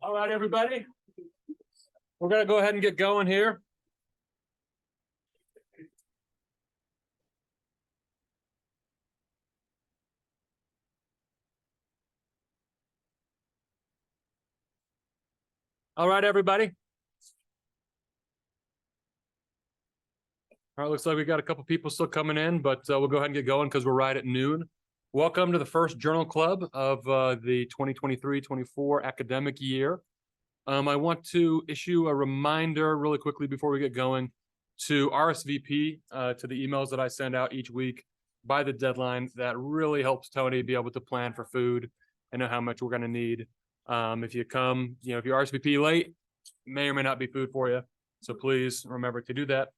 All right, everybody. We're going to go ahead and get going here. All right, everybody. All right, looks like we got a couple people still coming in, but we'll go ahead and get going because we're right at noon. Welcome to the first Journal Club of the 2023-24 academic year. I want to issue a reminder really quickly before we get going to RSVP to the emails that I send out each week by the deadline. That really helps Tony be able to plan for food and know how much we're going to need. If you come, if you RSVP late, may or may not be food for you. So please remember to do that.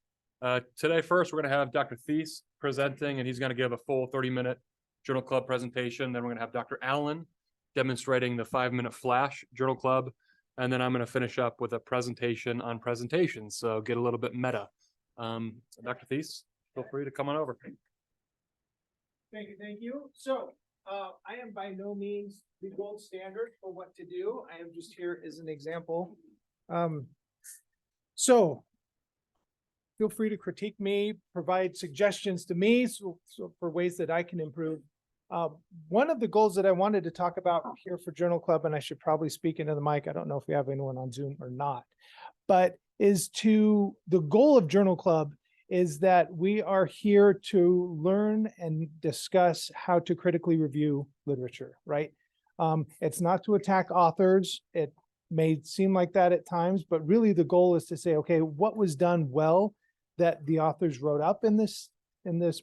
Today, first, we're going to have Dr. Thiese presenting, and he's going to give a full 30-minute Journal Club presentation. Then we're going to have Dr. Allen demonstrating the 5-minute flash Journal Club. And then I'm going to finish up with a presentation on presentations. So get a little bit meta. Dr. Thiese, feel free to come on over. Thank you. So I am by no means the gold standard for what to do. I am just here as an example. So feel free to critique me, provide suggestions to me so for ways that I can improve. One of the goals that I wanted to talk about here for Journal Club, and I should probably speak into the mic, I don't know if we have anyone on Zoom or not, but the goal of Journal Club is that we are here to learn and discuss how to critically review literature, right? It's not to attack authors. It may seem like that at times, but really the goal is to say, okay, what was done well that the authors wrote up in this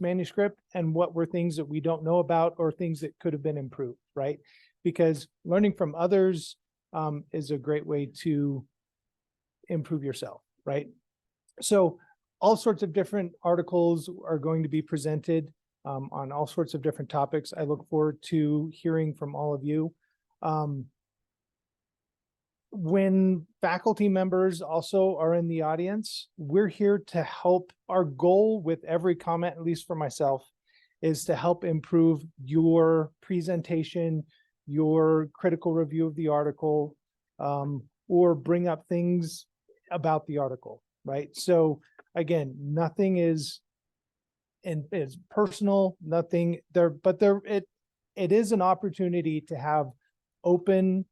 manuscript, and what were things that we don't know about or things that could have been improved, right? Because learning from others is a great way to improve yourself, right? So all sorts of different articles are going to be presented on all sorts of different topics. I look forward to hearing from all of you. When faculty members also are in the audience, we're here to help. Our goal with every comment, at least for myself, is to help improve your presentation, your critical review of the article, or bring up things about the article, right? So again, nothing is personal, nothing there, but it is an opportunity to have open,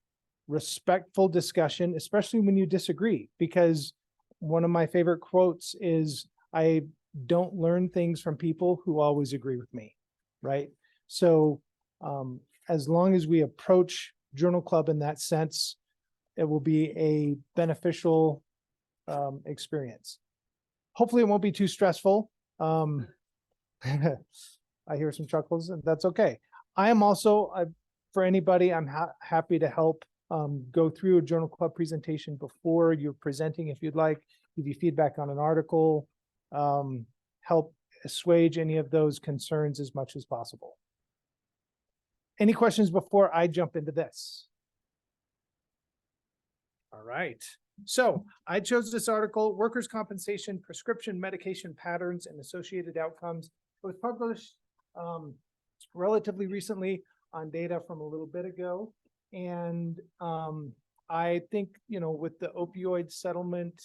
respectful discussion, especially when you disagree, because one of my favorite quotes is, I don't learn things from people who always agree with me, right? So as long as we approach Journal Club in that sense, it will be a beneficial experience. Hopefully it won't be too stressful. I hear some chuckles, and that's okay. I am also, for anybody, I'm happy to help go through a Journal Club presentation before you're presenting if you'd like, give you feedback on an article, help assuage any of those concerns as much as possible. Any questions before I jump into this? All right. So I chose this article, Workers' Compensation Prescription Medication Patterns and Associated Outcomes. It was published relatively recently on data from a little bit ago. And I think, with the opioid settlement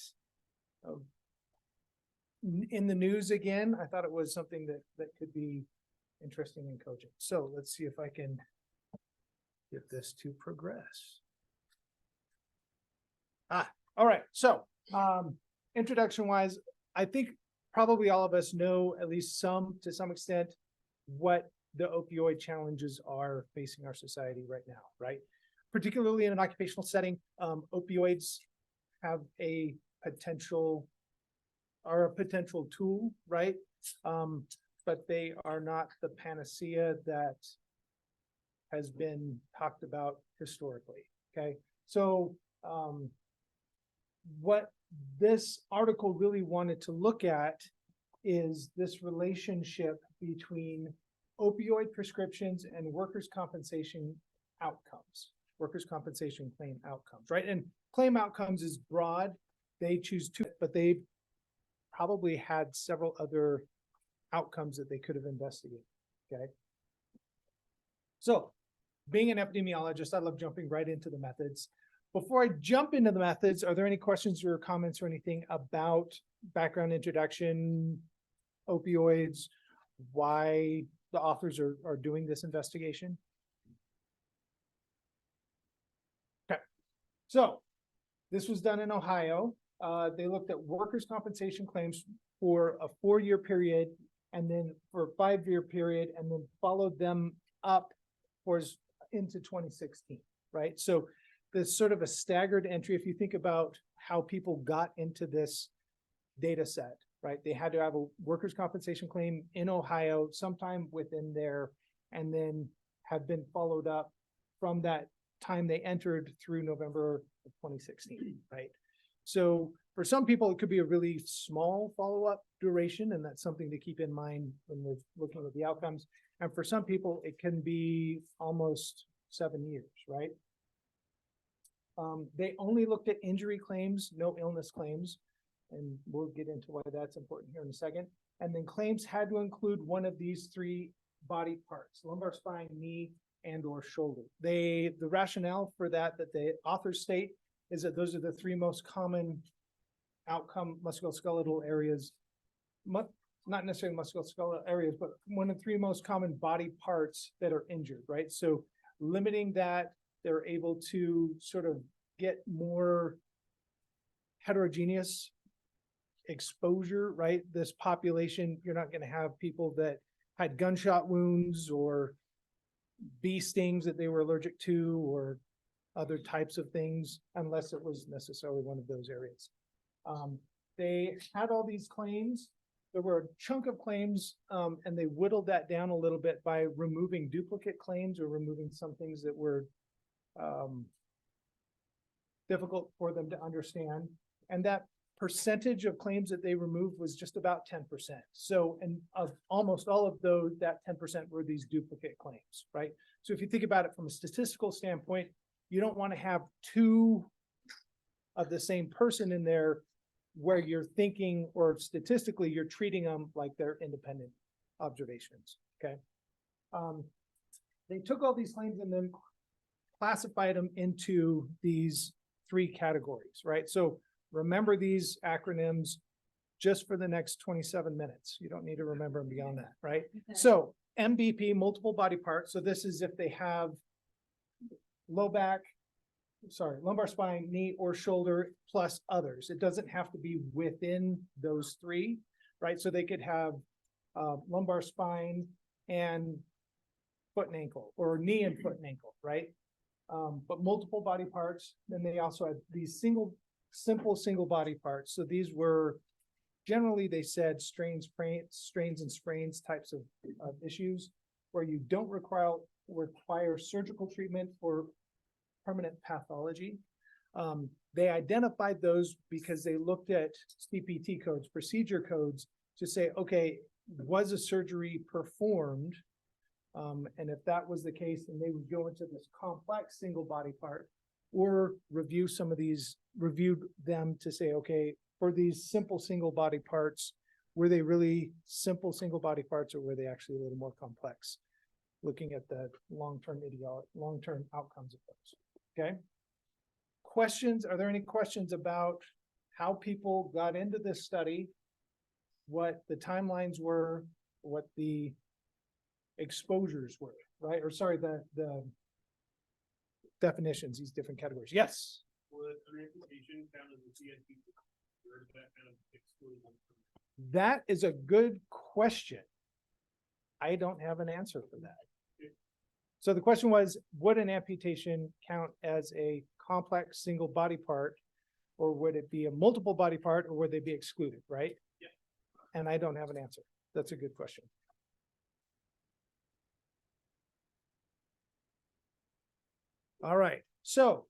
in the news again, I thought it was something that could be interesting and cogent. So let's see if I can get this to progress. All right. So introduction wise, I think probably all of us know, at least to some extent, what the opioid challenges are facing our society right now, right? Particularly in an occupational setting, opioids have a potential tool, right? But they are not the panacea that has been talked about historically, okay? So what this article really wanted to look at is this relationship between opioid prescriptions and workers' compensation outcomes, workers' compensation claim outcomes, right? And claim outcomes is broad. They choose two, but they probably had several other outcomes that they could have investigated, okay? So being an epidemiologist, I love jumping right into the methods. Before I jump into the methods, are there any questions or comments or anything about background introduction, opioids, why the authors are doing this investigation? Okay, so this was done in Ohio. They looked at workers' compensation claims for a 4-year period and then for a 5-year period, and then followed them up into 2016, right? So there's sort of a staggered entry. If you think about how people got into this data set, right? They had to have a workers' compensation claim in Ohio sometime within there, and then have been followed up from that time they entered through November of 2016, right? So for some people, it could be a really small follow-up duration, and that's something to keep in mind when we're looking at the outcomes. And for some people, it can be almost 7 years, right? They only looked at injury claims, no illness claims, and we'll get into why that's important here in a second. And then claims had to include one of these 3 body parts: lumbar spine, knee, and or shoulder. The rationale for that the authors state is that those are the 3 most common outcome musculoskeletal areas, not necessarily musculoskeletal areas, but one of the 3 most common body parts that are injured, right? So limiting that, they're able to sort of get more heterogeneous exposure, right? This population, you're not going to have people that had gunshot wounds or bee stings that they were allergic to or other types of things, unless it was necessarily one of those areas. They had all these claims. There were a chunk of claims, and they whittled that down a little bit by removing duplicate claims or removing some things that were difficult for them to understand. And that percentage of claims that they removed was just about 10%. So, and of almost all of those, that 10% were these duplicate claims, right? So if you think about it from a statistical standpoint, you don't want to have 2 of the same person in there where you're thinking, or statistically, you're treating them like they're independent observations, okay? They took all these claims and then classified them into these 3 categories, right? So remember these acronyms just for the next 27 minutes. You don't need to remember them beyond that, right? Okay. So MBP, multiple body parts. So this is if they have lumbar spine, knee, or shoulder, plus others. It doesn't have to be within those 3, right? So they could have lumbar spine and foot and ankle, or knee and foot and ankle, right? But multiple body parts. Then they also had these simple single body parts. So these were generally, they said, strains and sprains types of issues where you don't require surgical treatment or permanent pathology. They identified those because they looked at CPT codes, procedure codes, to say, okay, was a surgery performed? And if that was the case, then they would go into this complex single body part, or reviewed them to say, okay, for these simple single body parts, were they really simple single body parts, or were they actually a little more complex? Looking at the long-term outcomes of those, okay? Questions, are there any questions about how people got into this study, what the timelines were, what the exposures were, right? Or sorry, the definitions, these different categories. Yes? Was an amputation count as a CSP, or is that kind of excluded? That is a good question. I don't have an answer for that. So the question was, would an amputation count as a complex single body part, or would it be a multiple body part, or would they be excluded, right? Yeah. And I don't have an answer. That's a good question. All right, so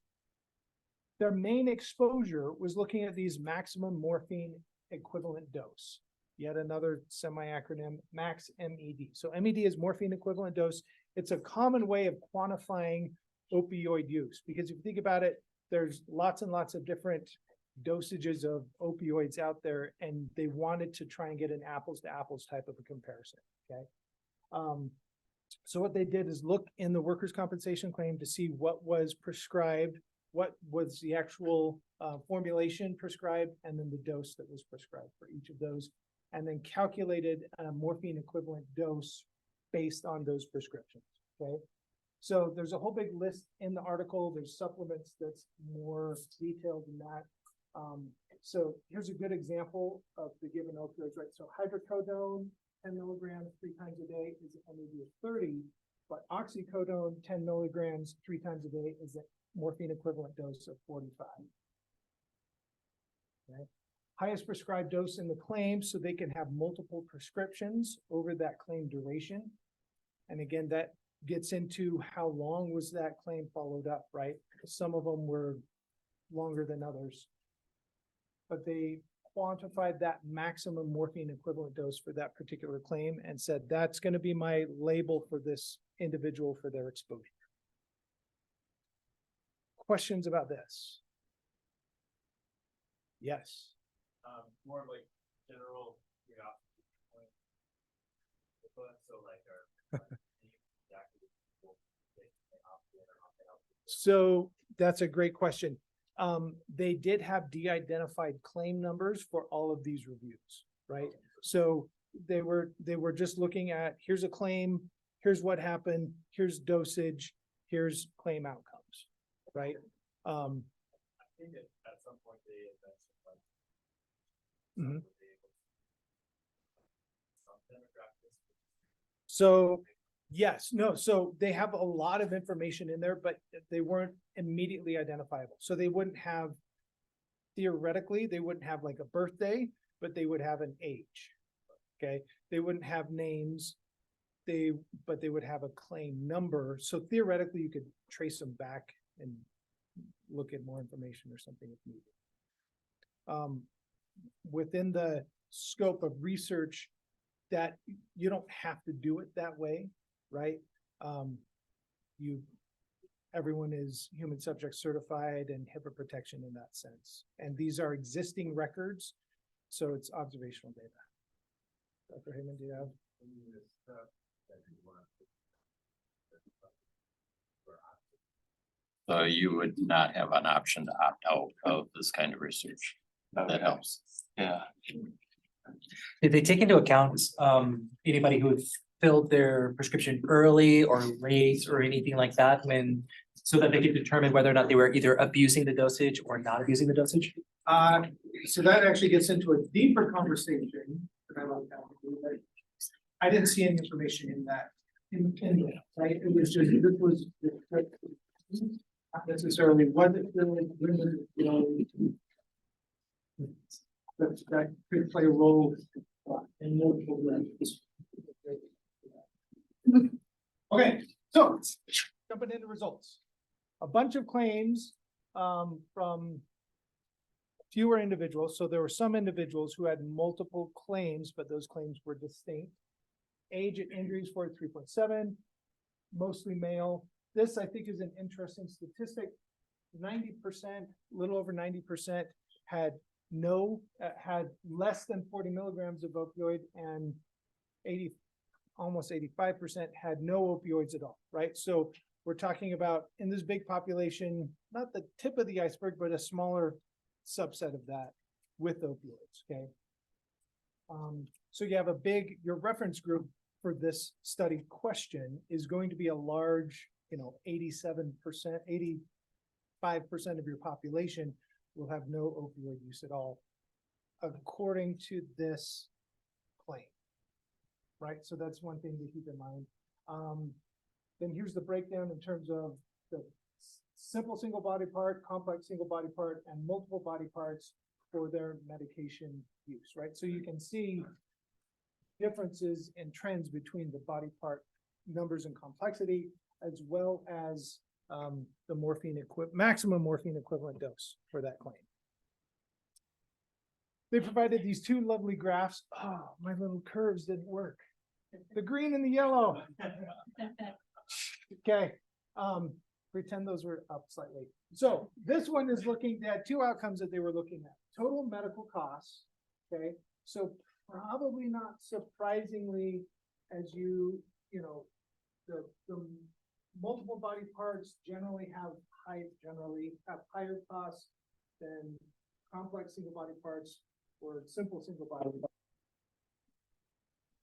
their main exposure was looking at these maximum morphine equivalent dose. Yet another semi-acronym, max MED. So MED is morphine equivalent dose. It's a common way of quantifying opioid use. Because if you think about it, there's lots and lots of different dosages of opioids out there, and they wanted to try and get an apples to apples type of a comparison, okay? So what they did is look in the workers' compensation claim to see what was prescribed, what was the actual formulation prescribed, and then the dose that was prescribed for each of those, and then calculated a morphine equivalent dose based on those prescriptions, okay? So there's a whole big list in the article. There's supplements that's more detailed than that. So here's a good example of the given opioids, right? So hydrocodone, 10 milligrams 3 times a day is an MAD of 30, but oxycodone, 10 milligrams 3 times a day is a morphine equivalent dose of 45. Okay. Highest prescribed dose in the claim, so they can have multiple prescriptions over that claim duration. And again, that gets into how long was that claim followed up, right? Some of them were longer than others. But they quantified that maximum morphine equivalent dose for that particular claim and said, that's going to be my label for this individual for their exposure. Questions about this? Yes. More of like general curiosity. So like So that's a great question. They did have de-identified claim numbers for all of these reviews, right? So they were just looking at, here's a claim, here's what happened, here's dosage, here's claim outcomes, right? I think at some point they mentioned like Mhm. some demographics. So yes, no, so they have a lot of information in there, but they weren't immediately identifiable. So they wouldn't have, theoretically, they wouldn't have like a birthday, but they would have an age. Okay, they wouldn't have names, but they would have a claim number. So theoretically, you could trace them back and look at more information or something if needed. Within the scope of research, that you don't have to do it that way, right? Everyone is human subject certified and HIPAA protection in that sense. And these are existing records, so it's observational data. Dr. Heyman, do you have? So you would not have an option to opt out of this kind of research. That helps. Yeah. Did they take into account anybody who had filled their prescription early or late or anything like that so that they could determine whether or not they were either abusing the dosage or not abusing the dosage? So that actually gets into a deeper conversation that I like to have, but I didn't see any information in that. In that, right? It was just, this was not necessarily what it really, that could play a role in multiple ways. Okay, so jumping into results. A bunch of claims from fewer individuals. So there were some individuals who had multiple claims, but those claims were distinct. Age and injuries 43.7, mostly male. This I think is an interesting statistic. 90%, little over 90% had had less than 40 milligrams of opioid, and almost 85% had no opioids at all, right? So we're talking about, in this big population, not the tip of the iceberg, but a smaller subset of that with opioids, okay? So you have your reference group for this study question is going to be a large, 87%, 85% of your population will have no opioid use at all, according to this claim, right? So that's one thing to keep in mind. Then here's the breakdown in terms of the simple single body part, complex single body part, and multiple body parts for their medication use, right? So you can see differences and trends between the body part numbers and complexity, as well as the maximum morphine equivalent dose for that claim. They provided these two lovely graphs. Oh, my little curves didn't work. The green and the yellow. Okay. pretend those were up slightly. So this one is looking at two outcomes that they were looking at. Total medical costs, okay? So probably not surprisingly, as you know, the multiple body parts generally have higher costs than complex single body parts or simple single body.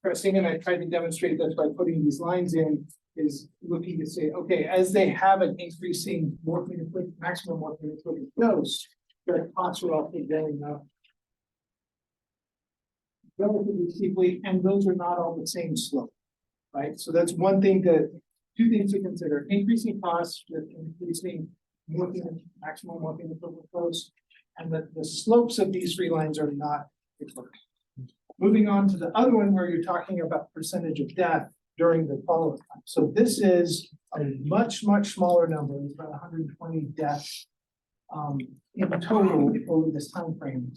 Interesting, and I tried to demonstrate this by putting these lines in, is looking to say, okay, as they have an increasing maximum morphine equivalent dose, their costs are also going up relatively steeply, and those are not all the same slope, right? So that's two things to consider: increasing costs with increasing maximum morphine equivalent dose, and the slopes of these three lines are not equivalent. Moving on to the other one where you're talking about percentage of death during the follow-up time. So this is a much, much smaller number, it's about 120 deaths in total over this time frame.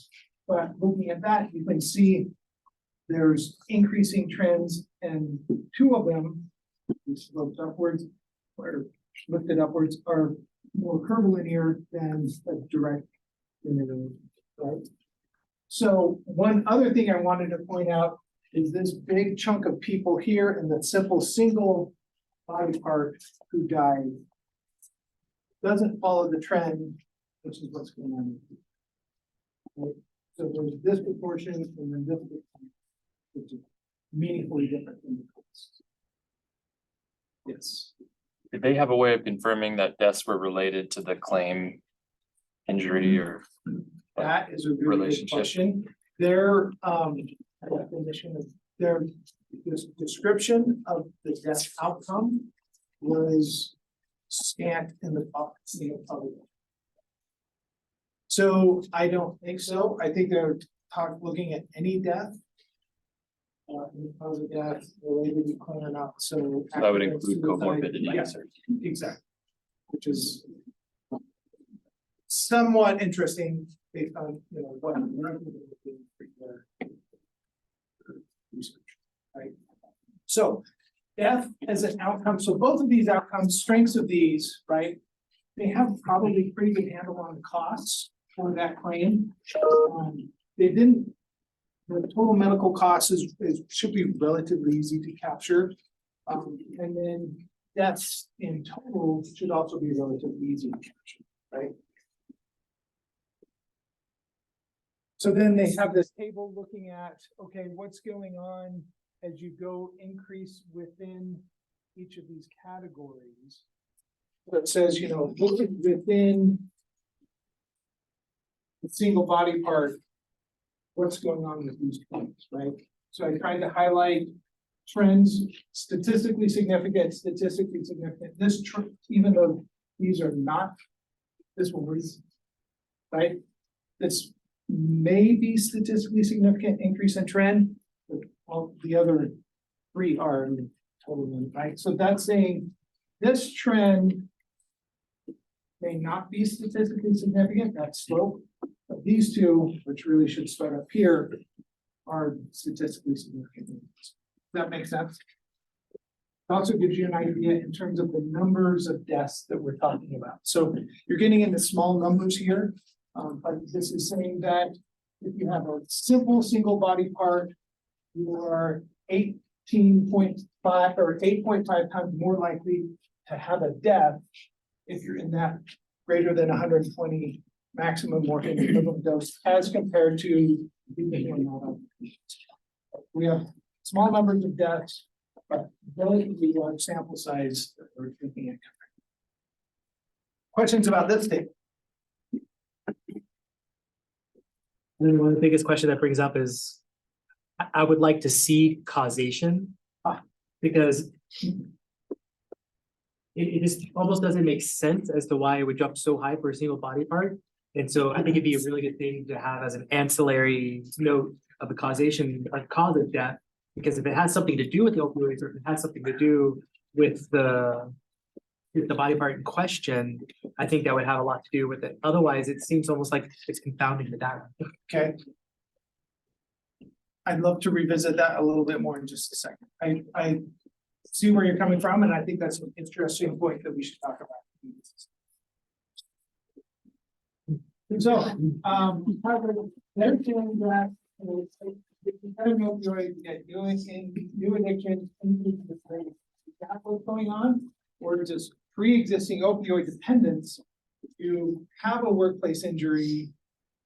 But looking at that, you can see there's increasing trends, and two of them, sloped upwards or lifted upwards, are more curvilinear than a direct linear, right? So one other thing I wanted to point out is this big chunk of people here in the simple single body part who died doesn't follow the trend, which is what's going on. Right? So there's this proportion and then this proportion, which is meaningfully different than the cost. Yes. Did they have a way of confirming that deaths were related to the claim injury or? That is a really good Relationship. question. Their definition of their description of the death outcome was scant in the public. So I don't think so. I think they're looking at any death. Any cause of death related to claim or not. So That would accident, include suicide, comorbidities. yeah, exactly. Which is somewhat interesting based on, what I'm learning research, right? So death as an outcome. So both of these outcomes, strengths of these, right? They have probably pretty good handle on the costs for that claim. The total medical costs should be relatively easy to capture. And then deaths in total should also be relatively easy to capture, right? So then they have this table looking at, okay, what's going on as you go increase within each of these categories. So it says, looking within the single body part, what's going on with these points, right? So I tried to highlight trends, statistically significant. This, even though these are not, this one is, right? This may be statistically significant increase in trend, but all the other three are totally, right? So that's saying this trend may not be statistically significant, that slope, but these two, which really should start up here, are statistically significant. Does that make sense? It also gives you an idea in terms of the numbers of deaths that we're talking about. So you're getting into small numbers here, but this is saying that if you have a simple single body part, you are 18.5 or 8.5 times more likely to have a death if you're in that greater than 120 maximum morphine equivalent dose as compared to we have small numbers of deaths, but relatively large sample size that we're looking at. Questions about this table? And then one of the biggest question that brings up is, I would like to see causation, because it just almost doesn't make sense as to why it would jump so high for a single body part. And so I think it'd be a really good thing to have as an ancillary note of the causation or cause of death, because if it has something to do with the opioids, or if it has something to do with the body part in question, I think that would have a lot to do with it. Otherwise, it seems almost like it's confounding the data. Okay. I'd love to revisit that a little bit more in just a second. I see where you're coming from, and I think that's an interesting point that we should talk about. So, they're doing that. If you have an opioid, you get new addiction, is that what's going on? Or is this pre-existing opioid dependence? You have a workplace injury,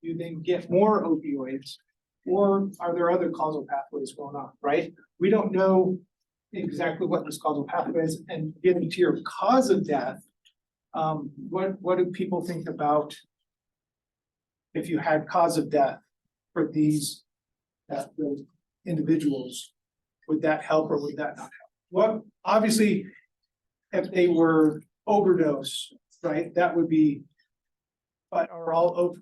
you then get more opioids, or are there other causal pathways going on, right? We don't know exactly what this causal pathway is, and getting to your cause of death, what do people think about if you had cause of death for those individuals? Would that help or would that not help? Well, obviously, if they were overdose, right, that would be. But are all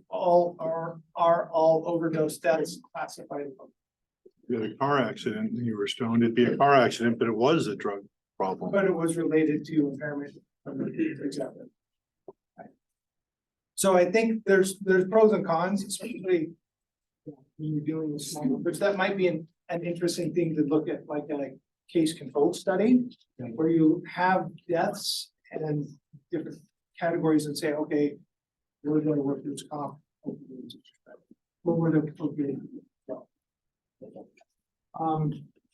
overdose deaths classified? You had a car accident and you were stoned, it'd be a car accident, but it was a drug problem. But it was related to impairment, for example. So I think there's pros and cons, especially when you're dealing with small numbers. That might be an interesting thing to look at, like a case control study, where you have deaths and different categories and say, okay, we're going to work this comp. What were the appropriate?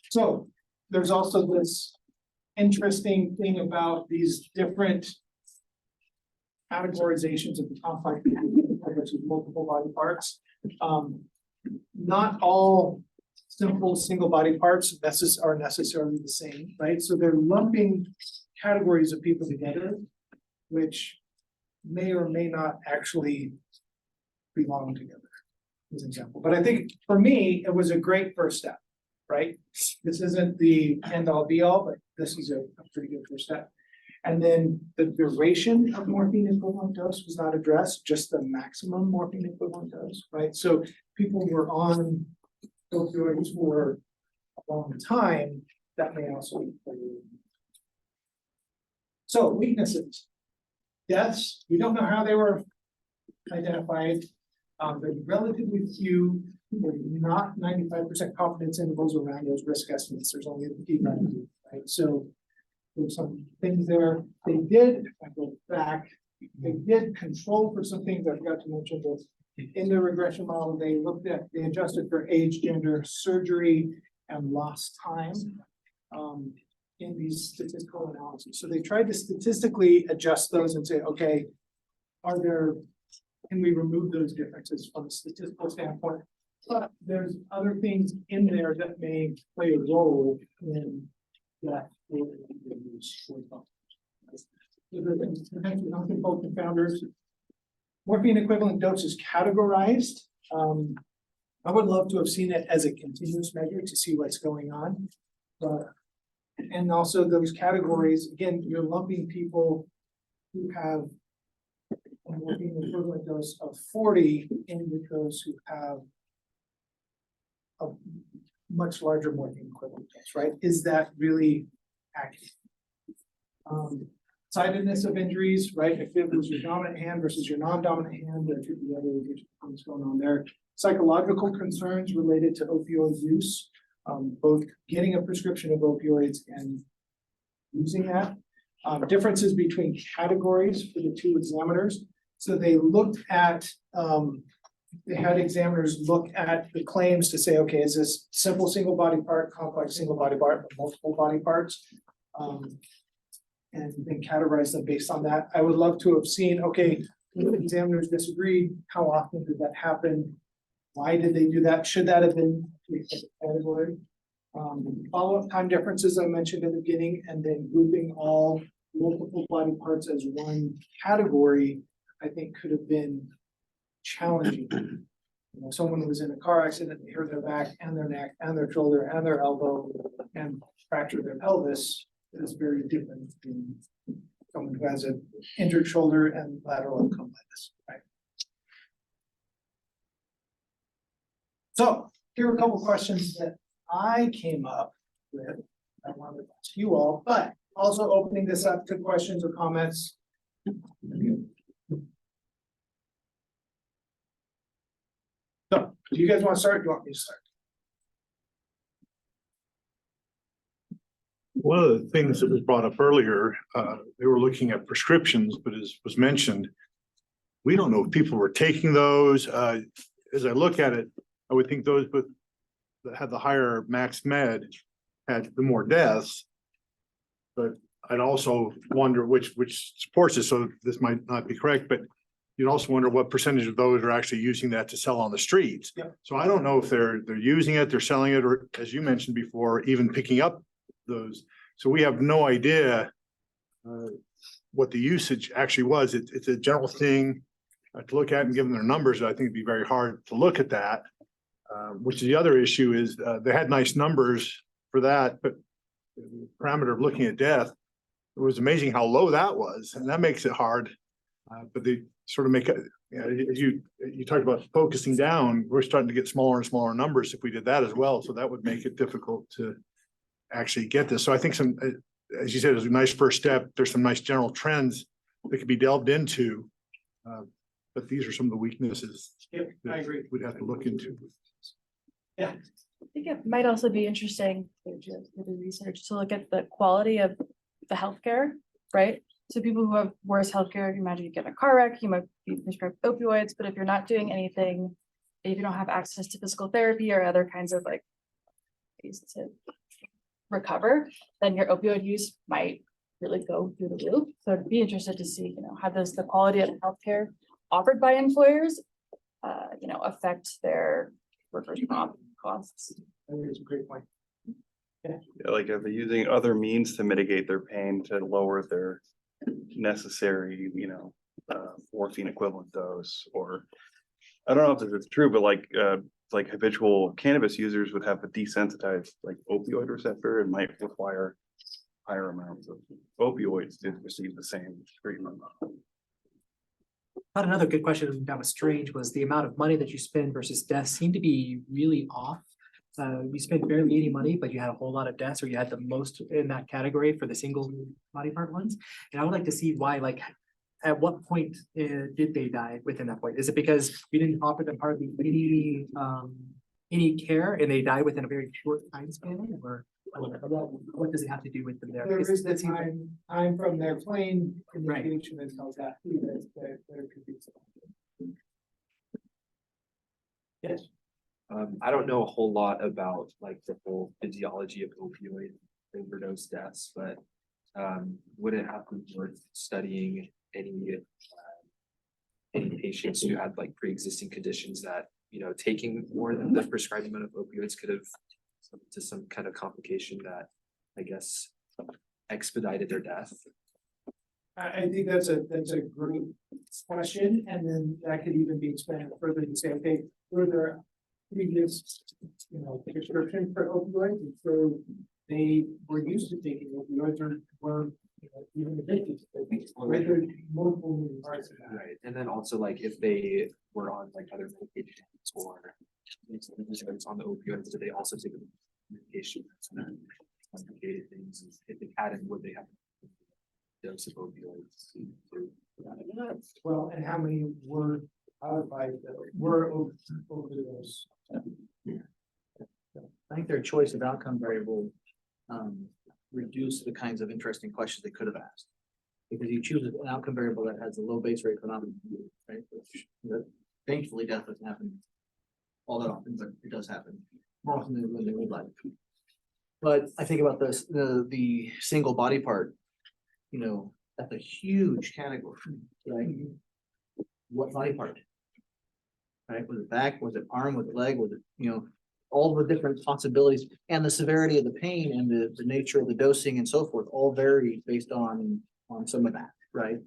So there's also this interesting thing about these different categorizations of the complex versus multiple body parts. Not all simple single body parts are necessarily the same, right? So they're lumping categories of people together, which may or may not actually belong together, as an example. But I think for me, it was a great first step, right? This isn't the end all be all, but this is a pretty good first step. And then the duration of morphine equivalent dose was not addressed, just the maximum morphine equivalent dose, right? So people were on opioids for a long time, that may also be. So weaknesses. Deaths, we don't know how they were identified. There's relatively few, not 95% confidence intervals around those risk estimates. There's only a few, right? So there's some things there. They did, if I go back, they did control for some things I forgot to mention this. In the regression model, they adjusted for age, gender, surgery, and lost time. In these statistical analyses. So they tried to statistically adjust those and say, okay, can we remove those differences from a statistical standpoint? But there's other things in there that may play a role in that. Both confounders. Morphine equivalent dose is categorized. I would love to have seen it as a continuous measure to see what's going on. But and also those categories, again, you're lumping people who have a morphine equivalent dose of 40 in with those who have a much larger morphine equivalent dose, right? Is that really accurate? Sidedness of injuries, right? If it was your dominant hand versus your non-dominant hand, there could be other things going on there. Psychological concerns related to opioid use. Both getting a prescription of opioids and using that. Differences between categories for the two examiners. So they looked at, they had examiners look at the claims to say, okay, is this simple single body part, complex single body part, multiple body parts? And then categorize them based on that. I would love to have seen, okay, the examiners disagreed. How often did that happen? Why did they do that? Should that have been a category? Follow-up time differences I mentioned in the beginning, and then grouping all multiple body parts as one category, I think could have been challenging. You know, someone was in a car accident, they hurt their back and their neck and their shoulder and their elbow and fractured their pelvis. It is very different than someone who has an injured shoulder and lateral outcome like this, right? So here are a couple questions that I came up with. I wanted to ask you all, but also opening this up to questions or comments. So, do you guys want to start? Do you want me to start? One of the things that was brought up earlier, they were looking at prescriptions, but as was mentioned, we don't know if people were taking those. As I look at it, I would think those that had the higher max med had the more deaths. But I'd also wonder which supports it, so this might not be correct, but you'd also wonder what percentage of those are actually using that to sell on the streets. Yep. So I don't know if they're using it, they're selling it, or as you mentioned before, even picking up those. So we have no idea what the usage actually was. It's a general thing to look at, and given their numbers, I think it'd be very hard to look at that. Which is the other issue is they had nice numbers for that, but the parameter of looking at death, it was amazing how low that was, and that makes it hard. But they sort of make it, you know, as you talked about focusing down, we're starting to get smaller and smaller numbers if we did that as well. So that would make it difficult to actually get this. So I think some, as you said, it's a nice first step. There's some nice general trends that could be delved into. But these are some of the weaknesses. Yep, I agree. We'd have to look into. Yeah. I think it might also be interesting to do research to look at the quality of the healthcare, right? So people who have worse healthcare, you imagine you get in a car wreck, you might be prescribed opioids, but if you're not doing anything, if you don't have access to physical therapy or other kinds of like ways to recover, then your opioid use might really go through the roof. So I'd be interested to see, how does the quality of healthcare offered by employers, affect their workers' comp costs. I think it's a great point. Yeah, like are they using other means to mitigate their pain to lower their necessary, morphine equivalent dose? Or I don't know if this is true, but like habitual cannabis users would have a desensitized like opioid receptor and might require higher amounts of opioids to receive the same treatment. But another good question that was strange was the amount of money that you spend versus deaths seemed to be really off. You spent barely any money, but you had a whole lot of deaths, or you had the most in that category for the single body part ones. And I would like to see why, like, at what point did they die within that point? Is it because we didn't offer them hardly any care and they die within a very short time span, or what does it have to do with them there? There Because is the that seems- time from their plane Right. communication until that. There could be some. Yes. I don't know a whole lot about like the whole physiology of opioid overdose deaths, but would it have been worth studying any patients who had like pre-existing conditions that, taking more than the prescribed amount of opioids could have to some kind of complication that, I guess, expedited their death? I think that's a great question, and then that could even be expanded further to say, okay, were there previous, prescription for opioids, and so they were used to taking opioids or were even addicted to it, right? There's multiple moving parts of that. Right, and then also like if they were on like other medications or on the opioids, did they also take medication that's not complicated things? If they hadn't, would they have dose of opioids? Well, and how many were overdose? I think their choice of outcome variable reduce the kinds of interesting questions they could have asked. Because you choose an outcome variable that has a low base rate for non, right? Which, thankfully death doesn't happen all that often, but it does happen more often than they would like. But I think about this, the single body part, that's a huge category, right? What body part? Right, was it back, was it arm, was it leg, was it, all the different possibilities and the severity of the pain and the nature of the dosing and so forth, all vary based on some of that, right?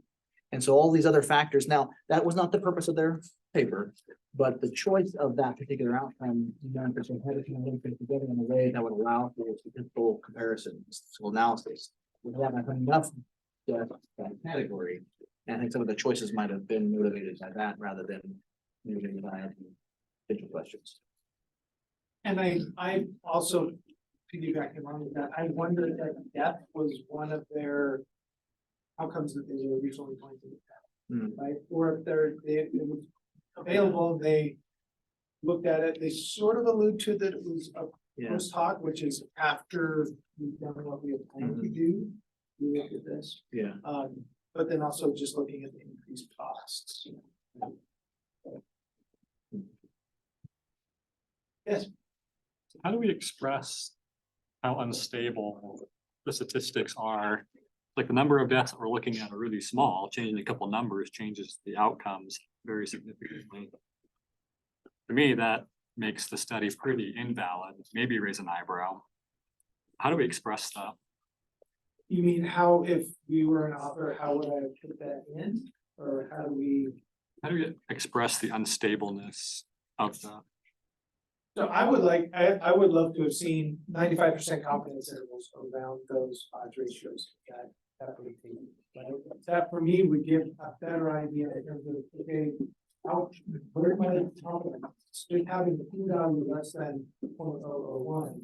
And so all these other factors, now, that was not the purpose of their paper, but the choice of that particular outcome, had to put together in a way that would allow for statistical comparison, statistical analysis. We haven't enough that category, and I think some of the choices might have been motivated by that rather than moving by potential questions. And I also piggybacking along with that, I wonder if death was one of their outcomes that they were originally going to look at, right? Or if it was available, they looked at it, they sort of allude to that it was Yeah. post hoc, which is after we've done what we have planned to do. We look at this, Yeah. but then also just looking at the increased costs. Yes, How do we express how unstable the statistics are? Like the number of deaths that we're looking at are really small, changing a couple numbers changes the outcomes very significantly. To me, that makes the study pretty invalid, maybe raise an eyebrow. How do we express that? you mean how, if we were an author, how would I put that in? Or how do we? How do we express the unstableness of that? So I would like, I would love to have seen 95% confidence intervals around those odds ratios. That would be, right? That for me would give a better idea in terms of, okay, how, where am I confident? Just having the p-value less than 0.001.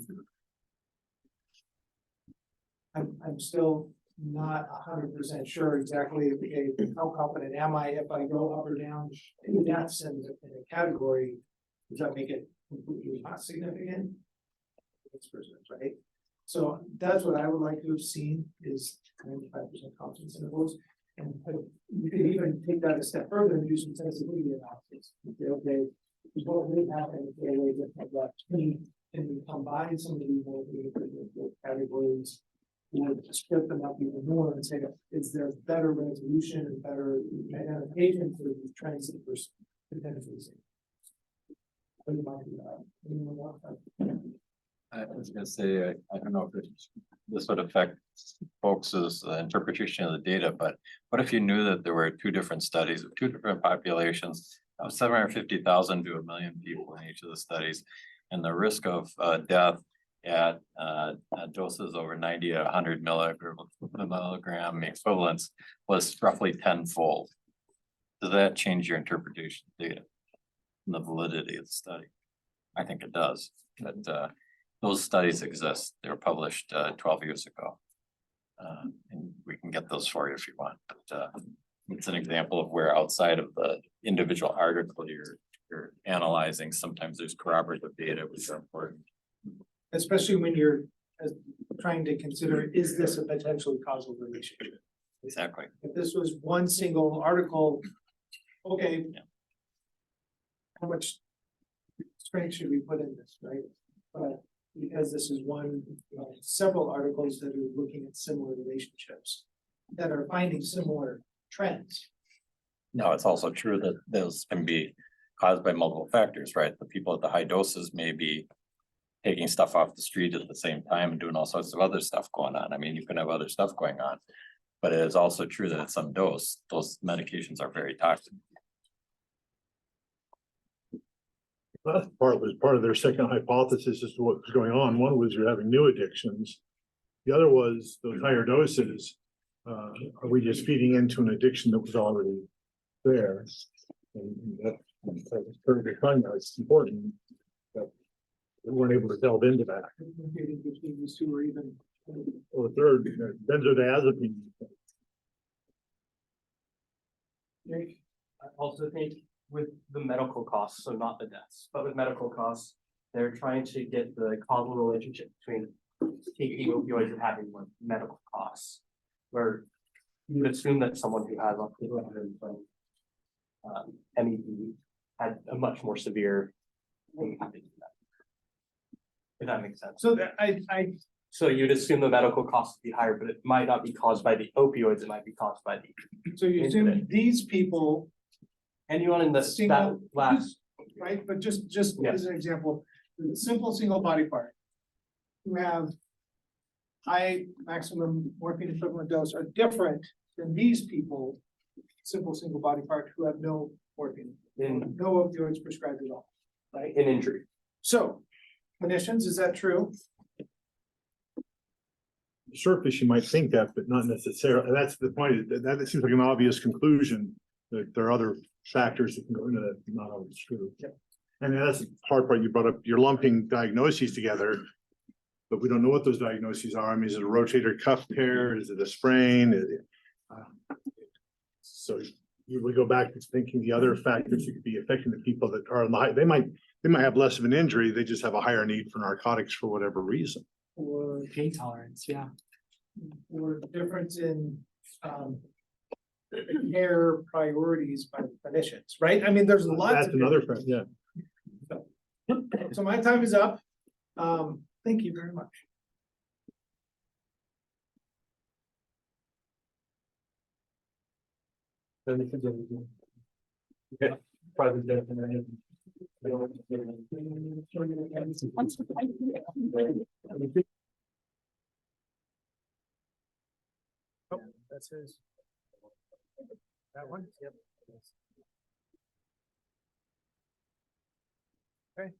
I'm still not 100% sure exactly, okay, how confident am I if I go up or down in deaths in a category? Does that make it completely not significant? It's percent, right? So that's what I would like to have seen is 95% confidence intervals. And you could even take that a step further and do some sensitivity analysis. Okay, what would happen if they were different left? Can we combine some of these more categories? Or split them up even more and say, is there better resolution and better identification for these trends that we're potentially seeing? What do you mind about? Anyone want that? I was gonna say, I don't know if this would affect folks' interpretation of the data, but what if you knew that there were two different studies of two different populations, of 750,000 to 1 million people in each of the studies, and the risk of death at doses over 90 to 100 milligram equivalents was roughly tenfold. Does that change your interpretation of data and the validity of the study? I think it does, but those studies exist. They were published 12 years ago. And we can get those for you if you want, but it's an example of where outside of the individual article you're analyzing, sometimes there's corroborative data which are important. Especially when you're trying to consider, is this a potentially causal relationship? Exactly. If this was one single article, okay. Yeah. How much strength should we put in this, right? But because this is one, several articles that are looking at similar relationships that are finding similar trends. No, it's also true that those can be caused by multiple factors, right? The people at the high doses may be taking stuff off the street at the same time and doing all sorts of other stuff going on. I mean, you can have other stuff going on, but it is also true that at some dose, those medications are very toxic. That was part of their second hypothesis as to what was going on. One was you're having new addictions. The other was those higher doses. Are we just feeding into an addiction that was already there? And that's very good fun. It's important that we weren't able to delve into that. These two or even. Or third, benzodiazepine. I also think with the medical costs, so not the deaths, but with medical costs, they're trying to get the causal relationship between taking opioids and having more medical costs. Where you would assume that someone who has MED had a much more severe impact. If that makes sense. So that So you'd assume the medical costs would be higher, but it might not be caused by the opioids, it might be caused by the. so you assume these people. Anyone in the, that Single, last, right, but just Yeah. as an example, the simple single body part. Who have high maximum morphine equivalent dose are different than these people. Simple single body part who have no morphine, in, no opioids prescribed at all, right? in injury. So, clinicians, is that true? Surface, you might think that, but not necessarily. And that's the point. That seems like an obvious conclusion. That there are other factors that can go into that, not always true. Yep. And that's the hard part. You brought up, you're lumping diagnoses together, but we don't know what those diagnoses are. I mean, is it a rotator cuff tear? Is it a sprain? So you would go back to thinking the other factors that could be affecting the people that are on the high. They might They might have less of an injury, they just have a higher need for narcotics for whatever reason. Or pain tolerance, yeah. Or difference in, care priorities by clinicians, right? I mean, there's lots That's of. another fact, yeah. So my time is up. Thank you very much. Okay. That's his. That one? Yep. Okay.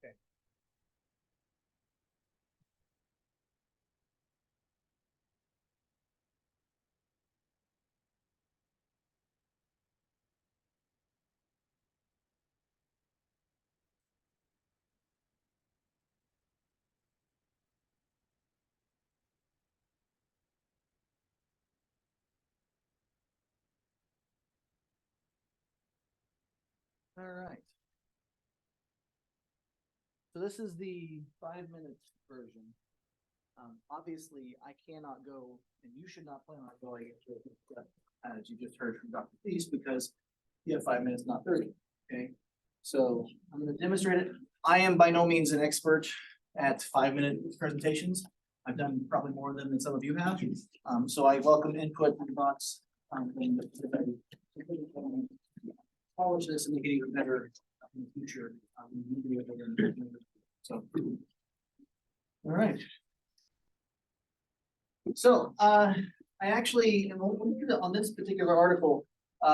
Okay. All right. So this is the 5-minute version. Obviously, I cannot go, and you should not plan on going into it, as you just heard from Dr. Thiese, because you have 5 minutes, not 30. Okay. So I'm going to demonstrate it. I am by no means an expert at 5-minute presentations. I've done probably more of them than some of you have. So I welcome input and thoughts. Polish this and make it even better in the future. So, all right. So, I actually am on this particular article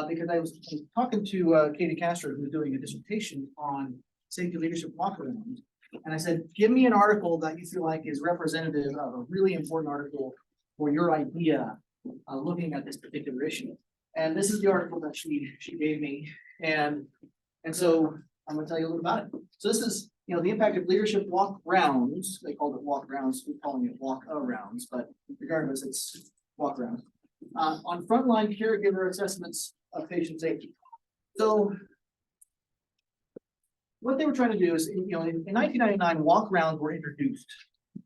because I was talking to Katie Castro, who's doing a dissertation on safety leadership walkaround, and I said, "Give me an article that you feel like is representative of a really important article for your idea looking at this particular issue." And this is the article that she gave me. And so I'm gonna tell you a little about it. So this is, the impact of leadership walk rounds. They called it walk rounds, we're calling it walk arounds, but regardless, it's walk rounds. On frontline caregiver assessments of patient safety. So what they were trying to do is, in 1999, walk rounds were introduced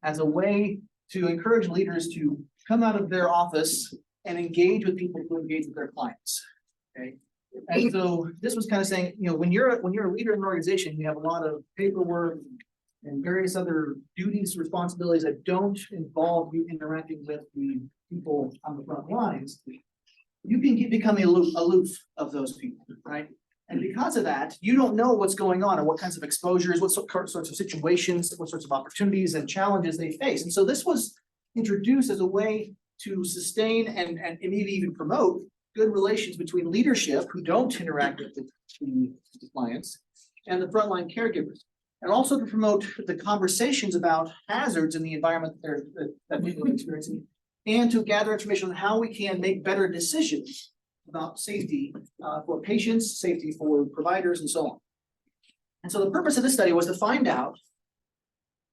as a way to encourage leaders to come out of their office and engage with people who engage with their clients. Okay. And so this was kind of saying, when you're a leader in an organization, you have a lot of paperwork and various other duties, responsibilities that don't involve you interacting with the people on the front lines. You can become aloof of those people, right? And because of that, you don't know what's going on and what kinds of exposures, what sorts of situations, what sorts of opportunities and challenges they face. And so this was introduced as a way to sustain and maybe even promote good relations between leadership who don't interact with the clients and the frontline caregivers, and also to promote the conversations about hazards in the environment that people are experiencing, and to gather information on how we can make better decisions about safety for patients, safety for providers, and so on. And so the purpose of this study was to find out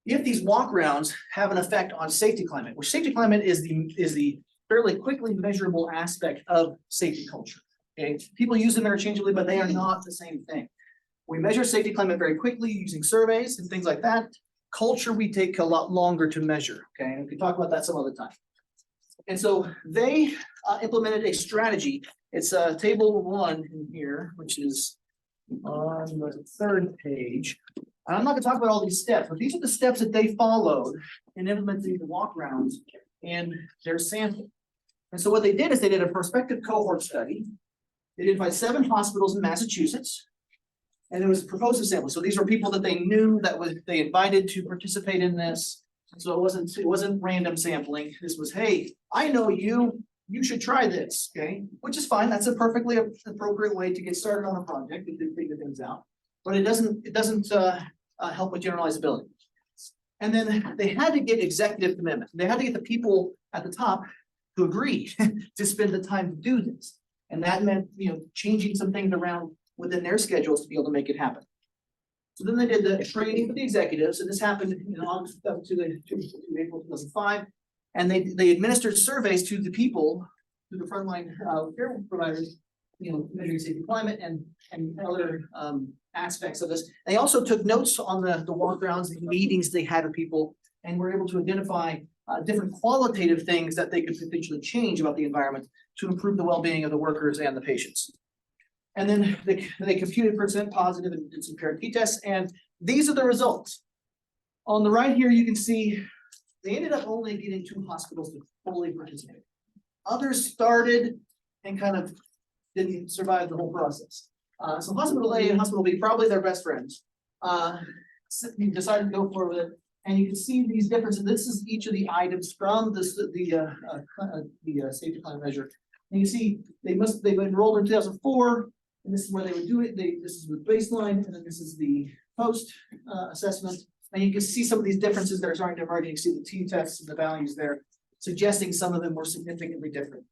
if these walk rounds have an effect on safety climate, which safety climate is the fairly quickly measurable aspect of safety culture. Okay, people use them interchangeably, but they are not the same thing. We measure safety climate very quickly using surveys and things like that. Culture, we take a lot longer to measure. Okay, and we can talk about that some other time. And so they implemented a strategy. It's table 1 in here, which is on the 3rd page. And I'm not going to talk about all these steps, but these are the steps that they followed in implementing the walk rounds in their sample. And so what they did is they did a prospective cohort study. They identified 7 hospitals in Massachusetts, and it was a proposed sample. So these were people that they knew they invited to participate in this. So it wasn't random sampling. This was, hey, I know you should try this, okay? Which is fine. That's a perfectly appropriate way to get started on a project to figure things out. But it doesn't help with generalizability. And then they had to get executive commitment. They had to get the people at the top to agree to spend the time to do this. And that meant, changing some things around within their schedules to be able to make it happen. So then they did the training for the executives, and this happened in August up to April 2005. And they administered surveys to the people, to the frontline care providers, measuring safety climate and other aspects of this. They also took notes on the walkarounds, the meetings they had with people, and were able to identify different qualitative things that they could potentially change about the environment to improve the well-being of the workers and the patients. And then they computed percent positive and did some paired t-tests, and these are the results. On the right here, you can see they ended up only getting 2 hospitals to fully participate. Others started and kind of didn't survive the whole process. So Hospital A and Hospital B, probably their best friends, decided to go forward with it. And you can see these differences. This is each of the items from the safety plan measure. And you see they've enrolled in 2004, and this is where they would do it. This is the baseline, and then this is the post assessment. And you can see some of these differences that are starting to emerge. You can see the t-tests and the values there, suggesting some of them were significantly different.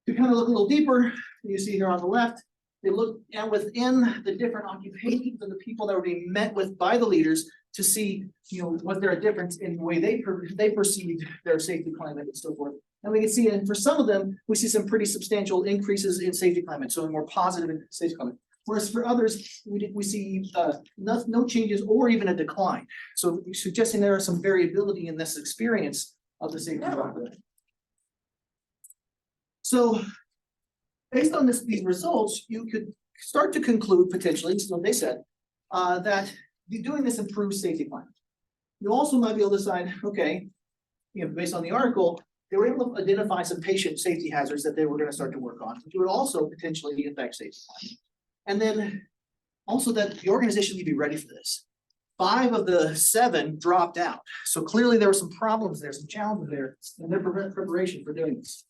To kind of look a little deeper, you see here on the left, they look at within the different occupations of the people that were being met with by the leaders to see, was there a difference in the way they perceived their safety climate and so forth. And we can see, and for some of them, we see some pretty substantial increases in safety climate, so more positive in safety climate. Whereas for others, we see no changes or even a decline. So suggesting there are some variability in this experience of the safety climate. So based on these results, you could start to conclude potentially, this is what they said, that doing this improves safety climate. You also might be able to decide, okay, based on the article, they were able to identify some patient safety hazards that they were going to start to work on, which would also potentially affect safety climate. And then also that the organization need to be ready for this. 5 of the 7 dropped out. So clearly there were some problems there, some challenges there in their preparation for doing this.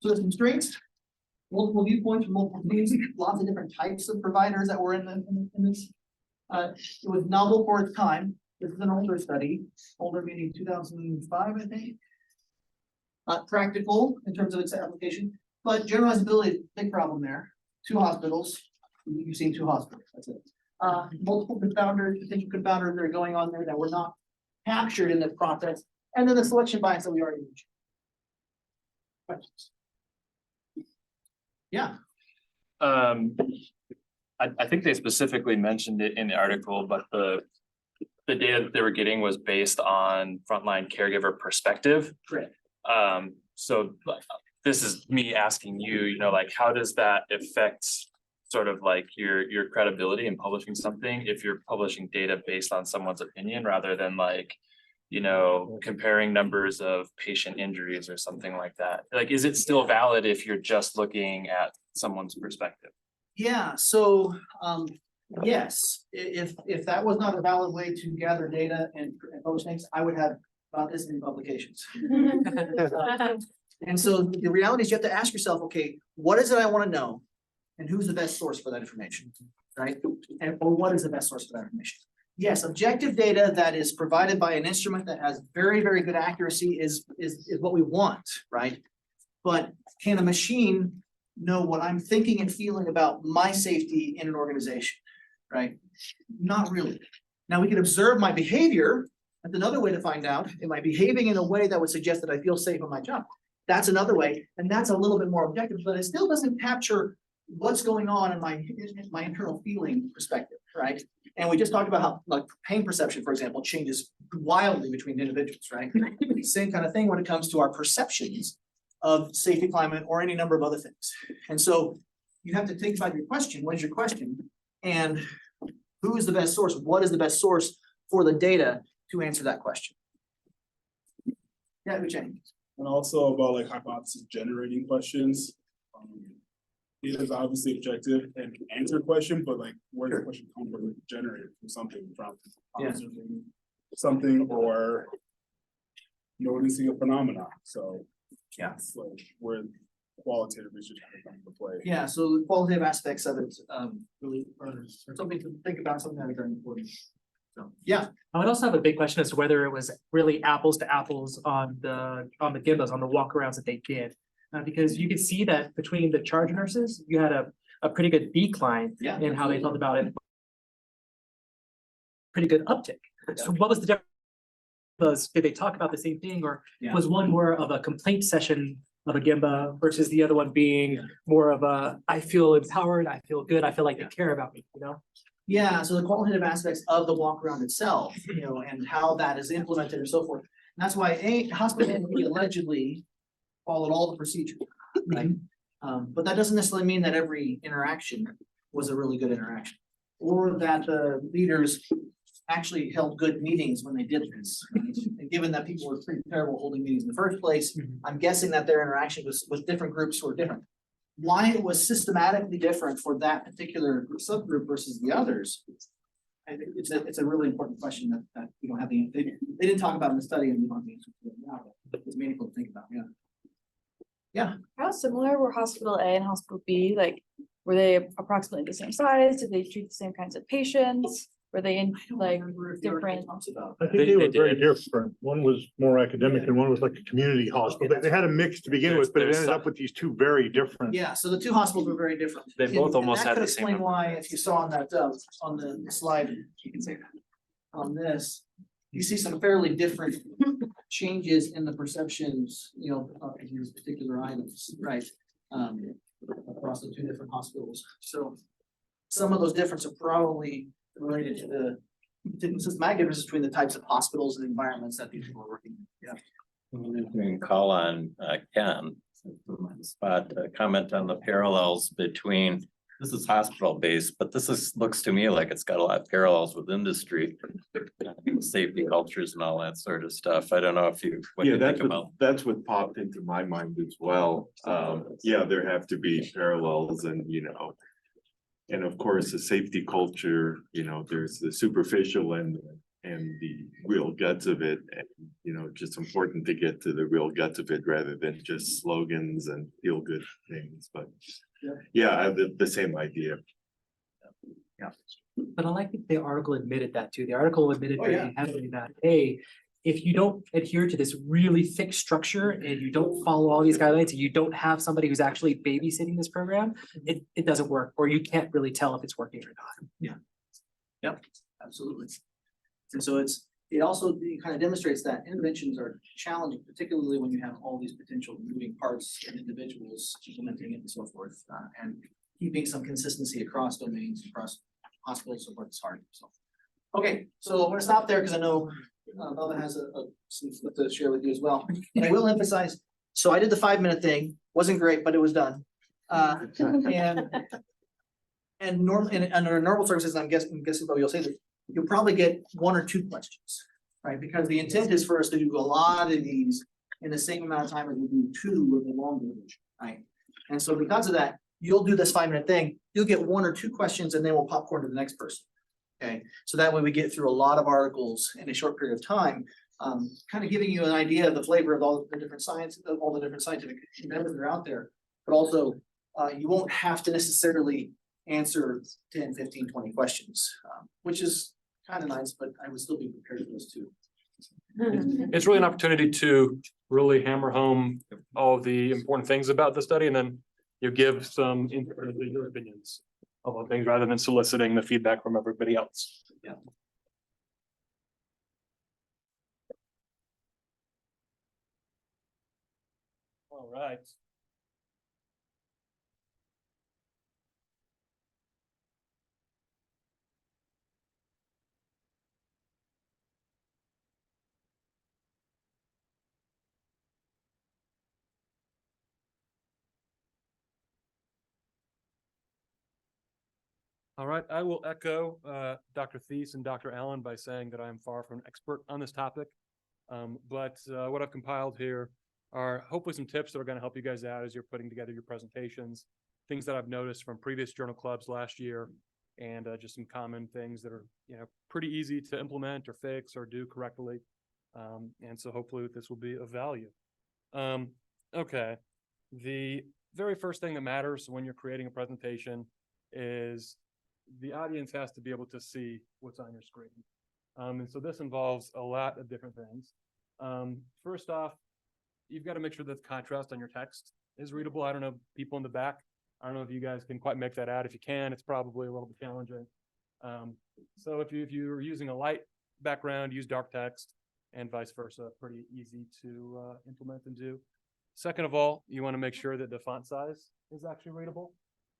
So the constraints, multiple viewpoints from multiple teams, lots of different types of providers that were in this. It was novel for its time. This is an older study, older meaning 2005, I think. Practical in terms of its application, but generalizability, big problem there. 2 hospitals, you've seen 2 hospitals, that's it. Multiple confounders, potential confounders that are going on there that were not captured in the process, and then the selection bias that we already mentioned. Questions? Yeah. I think they specifically mentioned it in the article, but the data that they were getting was based on frontline caregiver perspective. Correct. So this is me asking you, like, how does that affect sort of like your credibility in publishing something if you're publishing data based on someone's opinion rather than like, comparing numbers of patient injuries or something like that? Like, is it still valid if you're just looking at someone's perspective? Yeah, so yes, if that was not a valid way to gather data and publish things, I would have about this many publications. And so the reality is you have to ask yourself, okay, what is it I want to know? And who's the best source for that information, right? Or what is the best source for that information? Yes, objective data that is provided by an instrument that has very, very good accuracy is what we want, right? But can a machine know what I'm thinking and feeling about my safety in an organization, right? Not really. Now we can observe my behavior. That's another way to find out. Am I behaving in a way that would suggest that I feel safe on my job? That's another way, and that's a little bit more objective, but it still doesn't capture what's going on in my internal feeling perspective, right? And we just talked about how like pain perception, for example, changes wildly between individuals, right? Same kind of thing when it comes to our perceptions of safety climate or any number of other things. And so you have to think about your question. What is your question? And who is the best source? What is the best source for the data to answer that question? Yeah, Uchenni. And also about like hypothesis generating questions. It is obviously objective and can answer a question, but like where the question come from, generated from something, from observing something or noticing a phenomenon. So yeah, it's like where qualitative research comes into play. Yeah, so the qualitative aspects of it really are something to think about, something that is very important. So yeah. I would also have a big question as to whether it was really apples to apples on the GIMBAs, on the walkarounds that they did. Because you could see that between the charge nurses, you had a pretty good decline in how they felt about it. Pretty good uptick. So what was the difference? Did they talk about the same thing, or was one more of a complaint session of a Gemba versus the other one being more of a, I feel empowered, I feel good, I feel like they care about me, you know? Yeah, so the qualitative aspects of the walk around itself, you know, and how that is implemented and so forth. And that's why hospital A allegedly followed all the procedures, right? But that doesn't necessarily mean that every interaction was a really good interaction. Or that the leaders actually held good meetings when they did this. Right? And given that people were pretty terrible holding meetings in the first place, I'm guessing that their interaction with different groups were different. Why it was systematically different for that particular subgroup versus the others, I think it's a really important question that we don't have they didn't talk about in the study, and we don't have the answer to it now, but it's meaningful to think about, yeah. Yeah. How similar were hospital A and hospital B? Like, were they approximately the same size? Did they treat the same kinds of patients? Were they in like different? I think they were very different. One was more academic and one was like a community hospital. They had a mix to begin with, but it ended up with these two very different. Yeah, so the two hospitals were very different. They both And almost that had could the same explain number. why, if you saw on that, on the slide, you can say that. On this, you see some fairly different changes in the perceptions, you know, of these particular items, right? Across the two different hospitals. So some of those differences are probably related to the systematic differences between the types of hospitals and environments that these people are working in. Yeah. We can call on Ken, spot, comment on the parallels between, this is hospital based, but looks to me like it's got a lot of parallels with industry. Safety cultures and all that sort of stuff. I don't know if what you think about. That's what popped into my mind as well. Yeah, there have to be parallels and, and of course, the safety culture, there's the superficial and the real guts of it. And, just important to get to the real guts of it rather than just slogans and feel good things. But yeah, I have the same idea. But I like that the article admitted that too. The article admitted Oh, very yeah. heavily that, hey, if you don't adhere to this really thick structure and you don't follow all these guidelines and you don't have somebody who's actually babysitting this program, it doesn't work, or you can't really tell if it's working or not. Yep, absolutely. And so it also kind of demonstrates that interventions are challenging, particularly when you have all these potential moving parts and individuals implementing it and so forth, and keeping some consistency across domains, across hospitals, so forth is hard. So, okay, so I'm gonna stop there because I know Bubba has some stuff to share with you as well. And I will emphasize, so I did the 5-minute thing, wasn't great, but it was done. And under normal circumstances, I'm guessing, Bubba, you'll say that you'll probably get 1 or 2 questions, right? Because the intent is for us to do a lot of these in the same amount of time as we do 2 of the longer version, right? And so because of that, you'll do this 5-minute thing, you'll get 1 or 2 questions and then we'll popcorn to the next person. Okay, so that way we get through a lot of articles in a short period of time, kind of giving you an idea of the flavor of all the different science, of all the different scientific endeavors that are out there. But also, you won't have to necessarily answer 10, 15, 20 questions, which is kind of nice, but I would still be prepared for those too. It's really an opportunity to really hammer home all of the important things about the study, and then you give some your opinions of things rather than soliciting the feedback from everybody else. Yeah. All right. All right, I will echo Dr. Thiese and Dr. Allen by saying that I'm far from an expert on this topic. But what I've compiled here are hopefully some tips that are going to help you guys out as you're putting together your presentations, things that I've noticed from previous journal clubs last year, and just some common things that are, pretty easy to implement or fix or do correctly. And so hopefully this will be of value. Okay, the very first thing that matters when you're creating a presentation is the audience has to be able to see what's on your screen. And so this involves a lot of different things. First off, you've got to make sure that the contrast on your text is readable. I don't know, people in the back, I don't know if you guys can quite make that out. If you can, it's probably a little bit challenging. So if you're using a light background, use dark text and vice versa. Pretty easy to implement and do. Second of all, you want to make sure that the font size is actually readable.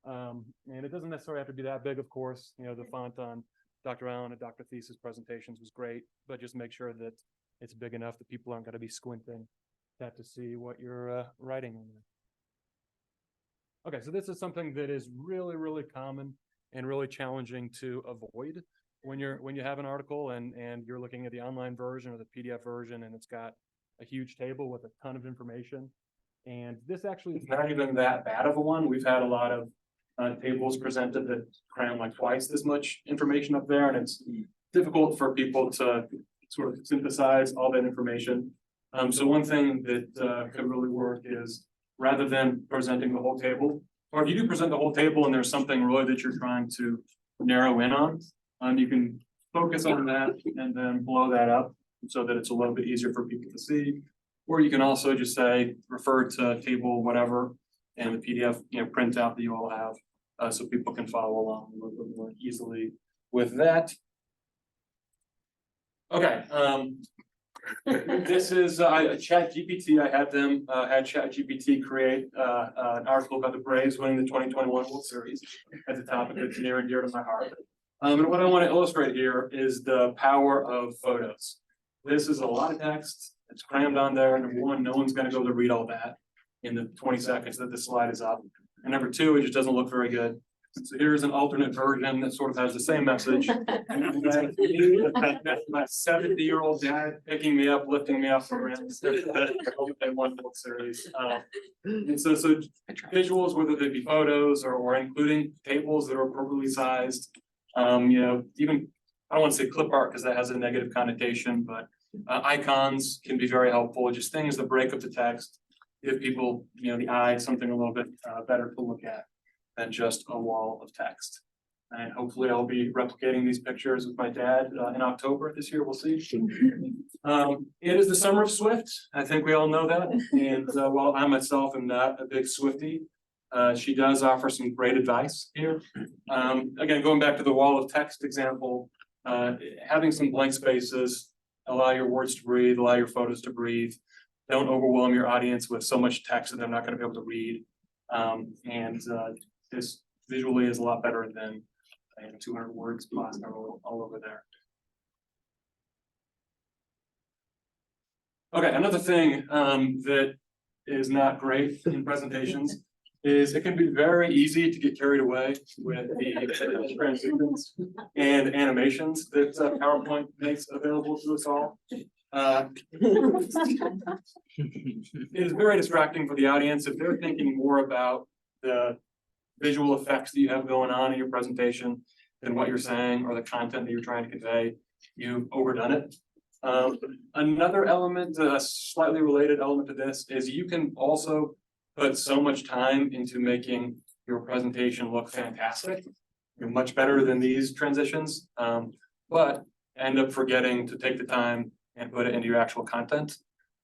And it doesn't necessarily have to be that big, of course. You know, the font on Dr. Allen and Dr. Thiese's presentations was great, but just make sure that it's big enough that people aren't going to be squinting to see what you're writing on there. Okay, so this is something that is really, really common and really challenging to avoid when you have an article and you're looking at the online version or the PDF version, and it's got a huge table with a ton of information. And this actually is not even that bad of a one. We've had a lot of tables presented that cram like twice this much information up there, and it's difficult for people to sort of synthesize all that information. So one thing that could really work is, rather than presenting the whole table, or if you do present the whole table and there's something really that you're trying to narrow in on, you can focus on that and then blow that up so that it's a little bit easier for people to see. Or you can also just say, refer to table whatever, and the PDF, printout that you all have, so people can follow along a little bit more easily with that. Okay, this is ChatGPT. I had ChatGPT create an article about the Braves winning the 2021 World Series as a topic that's near and dear to my heart. And what I want to illustrate here is the power of photos. This is a lot of text. It's crammed on there. Number one, no one's going to be able to read all that in the 20 seconds that the slide is up. And number two, it just doesn't look very good. So here's an alternate version that sort of has the same message. My 70-year-old dad picking me up, lifting me up around they won World Series. And so visuals, whether they be photos or including tables that are appropriately sized, even, I don't want to say clip art because that has a negative connotation, but icons can be very helpful. Just things that break up the text, give people, the eye something a little bit better to look at than just a wall of text. And hopefully I'll be replicating these pictures with my dad in October this year. We'll see. It is the summer of Swift. I think we all know that. And while I myself am not a big Swiftie, she does offer some great advice here. Again, going back to the wall of text example, having some blank spaces, allow your words to breathe, allow your photos to breathe. Don't overwhelm your audience with so much text that they're not going to be able to read. This visually is a lot better than 200 words plastered all over there. Okay, another thing that is not great in presentations is it can be very easy to get carried away with the transitions and animations that PowerPoint makes available to us all. It is very distracting for the audience if they're thinking more about the visual effects that you have going on in your presentation than what you're saying or the content that you're trying to convey. You've overdone it. Another element, a slightly related element to this, is you can also put so much time into making your presentation look fantastic. You're much better than these transitions, but end up forgetting to take the time and put it into your actual content.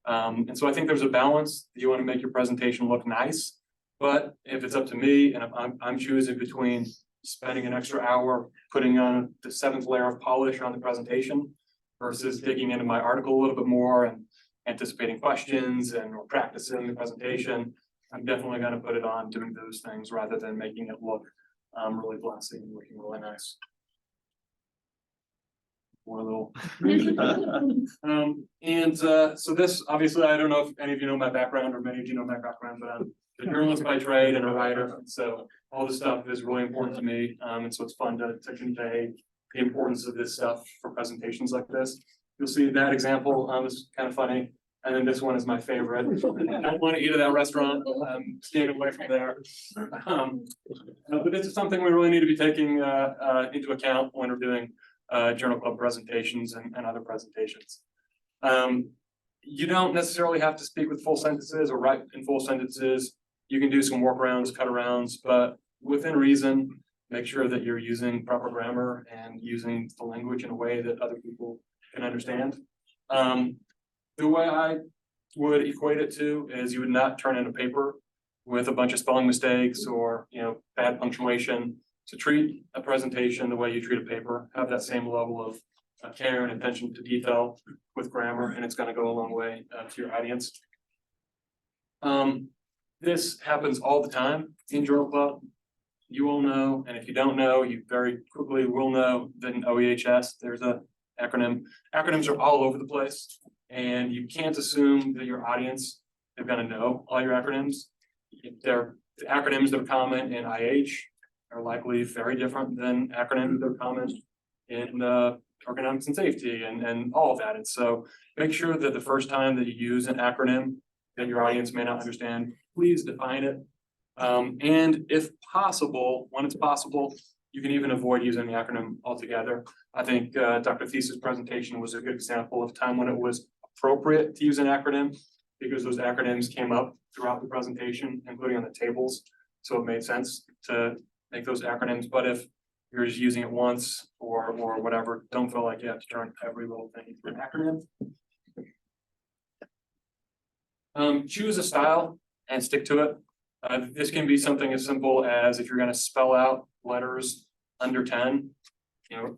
And so I think there's a balance. You want to make your presentation look nice, but if it's up to me and if I'm choosing between spending an extra hour putting on the 7th layer of polish on the presentation versus digging into my article a little bit more and anticipating questions and or practicing the presentation, I'm definitely going to put it on doing those things rather than making it look really glossy and looking really nice. More little. So this, obviously, I don't know if any of you know my background or many of you know my background, but I'm a journalist by trade and a writer. And so all this stuff is really important to me. And so it's fun to convey the importance of this stuff for presentations like this. You'll see that example is kind of funny. And then this one is my favorite. I don't want to eat at that restaurant. Staying away from there. But this is something we really need to be taking into account when we're doing journal club presentations and other presentations. You don't necessarily have to speak with full sentences or write in full sentences. You can do some workarounds, cut arounds, but within reason, make sure that you're using proper grammar and using the language in a way that other people can understand. The way I would equate it to is you would not turn in a paper with a bunch of spelling mistakes or bad punctuation. To treat a presentation the way you treat a paper, have that same level of care and attention to detail with grammar, and it's going to go a long way to your audience. This happens all the time in Journal Club. You all know, and if you don't know, you very quickly will know that in OEHS, there's a acronym. Acronyms are all over the place, and you can't assume that your audience is gonna know all your acronyms. They're the acronyms that are common in IH are likely very different than acronyms that are common in ergonomics and safety and all of that. And so make sure that the first time that you use an acronym that your audience may not understand, please define it. And if possible, when it's possible, you can even avoid using the acronym altogether. I think Dr. Thiese's presentation was a good example of time when it was appropriate to use an acronym because those acronyms came up throughout the presentation, including on the tables. So it made sense to make those acronyms. But if you're just using it once or whatever, don't feel like you have to turn every little thing into an acronym. Choose a style and stick to it. This can be something as simple as if you're going to spell out letters under 10, do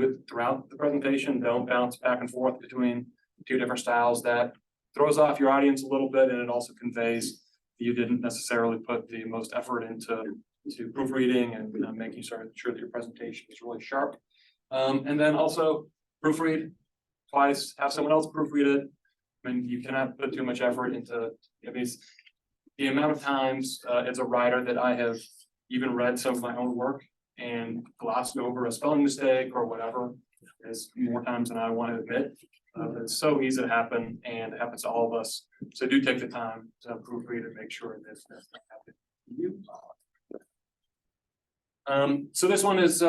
it throughout the presentation. Don't bounce back and forth between two different styles. That throws off your audience a little bit, and it also conveys that you didn't necessarily put the most effort into proofreading and making sure that your presentation is really sharp. And then also proofread twice, have someone else proofread it. I mean, you cannot put too much effort into these. The amount of times as a writer that I have even read some of my own work and glossed over a spelling mistake or whatever is more times than I want to admit. It's so easy to happen, and it happens to all of us. So do take the time to proofread and make sure that that's not happening to you. So this one is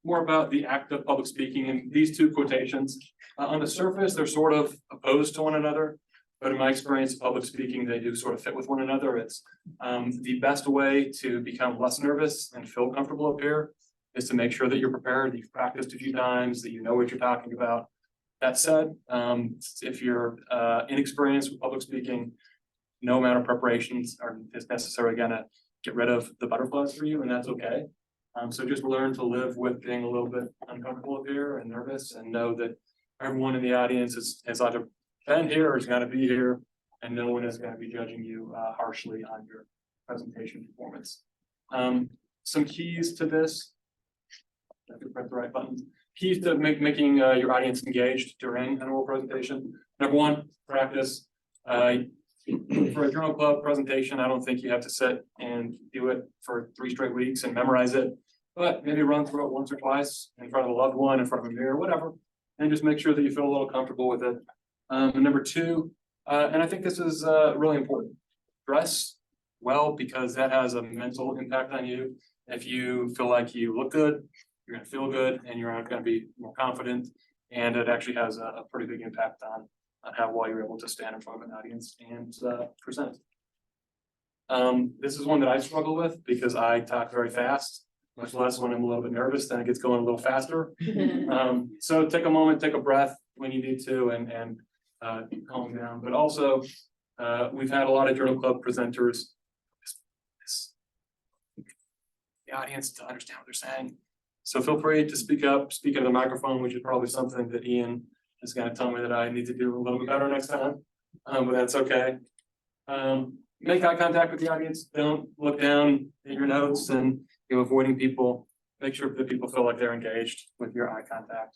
more about the act of public speaking, and these two quotations on the surface they're sort of opposed to one another. But in my experience, public speaking, they do sort of fit with one another. It's the best way to become less nervous and feel comfortable up here is to make sure that you're prepared, that you've practiced a few times, that you know what you're talking about. That said, if you're inexperienced with public speaking, no amount of preparations is necessarily gonna get rid of the butterflies for you, and that's okay. So just learn to live with being a little bit uncomfortable up here and nervous, and know that everyone in the audience has either been here or is gonna be here, and no one is gonna be judging you harshly on your presentation performance. Some keys to this. I have to press the right buttons. Keys to making your audience engaged during an oral presentation. Number one, practice. For a journal club presentation, I don't think you have to sit and do it for 3 straight weeks and memorize it, but maybe run through it once or twice in front of a loved one, in front of a mirror, whatever, and just make sure that you feel a little comfortable with it. And number two, and I think this is really important, dress well, because that has a mental impact on you. If you feel like you look good, you're gonna feel good, and you're gonna be more confident, and it actually has a pretty big impact on how well you're able to stand in front of an audience and present. This is one that I struggle with because I talk very fast, much less when I'm a little bit nervous, then it gets going a little faster. So take a moment, take a breath when you need to, and calm down. But also, we've had a lot of journal club presenters. The audience to understand what they're saying. So feel free to speak up, speak into the microphone, which is probably something that Ian is going to tell me that I need to do a little bit better next time, but that's okay. Make eye contact with the audience. Don't look down at your notes and avoiding people. Make sure that people feel like they're engaged with your eye contact.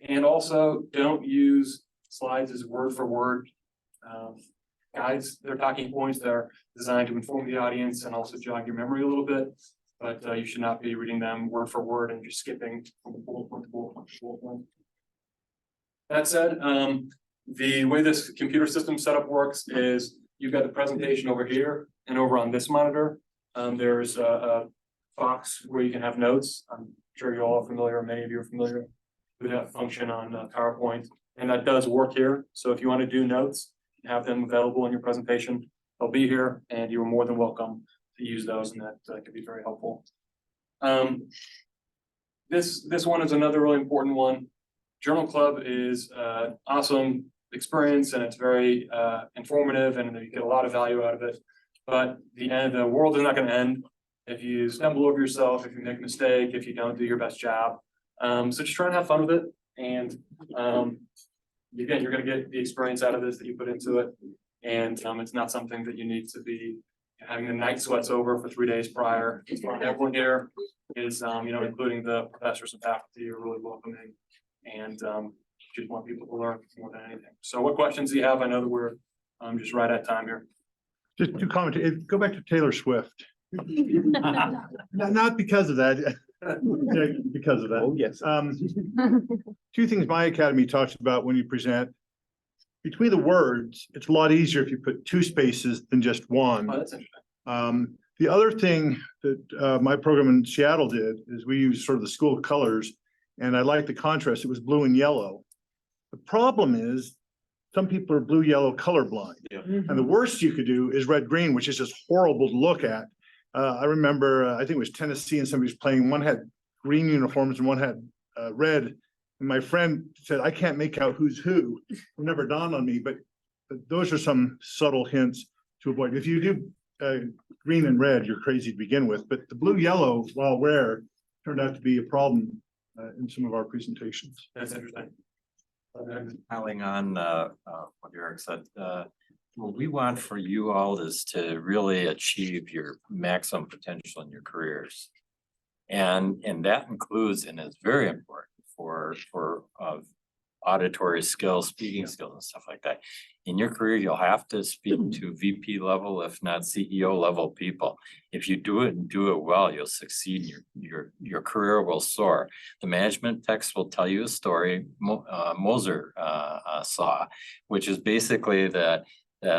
And also don't use slides as word for word guides. They're talking points that are designed to inform the audience and also jog your memory a little bit. But you should not be reading them word for word and just skipping from bullet point to bullet point to bullet point. That said, the way this computer system setup works is you've got the presentation over here, and over on this monitor, there's a box where you can have notes. I'm sure you're all familiar, many of you are familiar with that function on PowerPoint, and that does work here. So if you want to do notes and have them available in your presentation, they'll be here, and you're more than welcome to use those, and that could be very helpful. This one is another really important one. Journal Club is awesome experience, and it's very informative, and you get a lot of value out of it. But the world is not going to end if you stumble over yourself, if you make a mistake, if you don't do your best job. So just try and have fun with it, and again, you're going to get the experience out of this that you put into it. And it's not something that you need to be having the night sweats over for 3 days prior. Everyone here is, including the professors and faculty, are really welcoming. And just want people to learn more than anything. So what questions do you have? I know that we're just right at time here. Just to comment, go back to Taylor Swift. Not because of that. Because of that. Oh, yes. Two things my academy talks about when you present. Between the words, it's a lot easier if you put two spaces than just one. Oh, that's interesting. The other thing that my program in Seattle did is we used sort of the school colors, and I like the contrast. It was blue and yellow. The problem is some people are blue, yellow colorblind. Yeah. And the worst you could do is red, green, which is just horrible to look at. I remember, I think it was Tennessee, and somebody was playing, one had green uniforms and one had red. And my friend said, I can't make out who's who. It never dawned on me, but those are some subtle hints to avoid. If you do green and red, you're crazy to begin with, but the blue, yellow, while rare, turned out to be a problem in some of our presentations. That's interesting. Piling on what Eric said, what we want for you all is to really achieve your maximum potential in your careers. And that includes, and is very important for auditory skills, speaking skills and stuff like that. In your career, you'll have to speak to VP level, if not CEO level people. If you do it and do it well, you'll succeed. Your career will soar. The management text will tell you a story Moser saw, which is basically that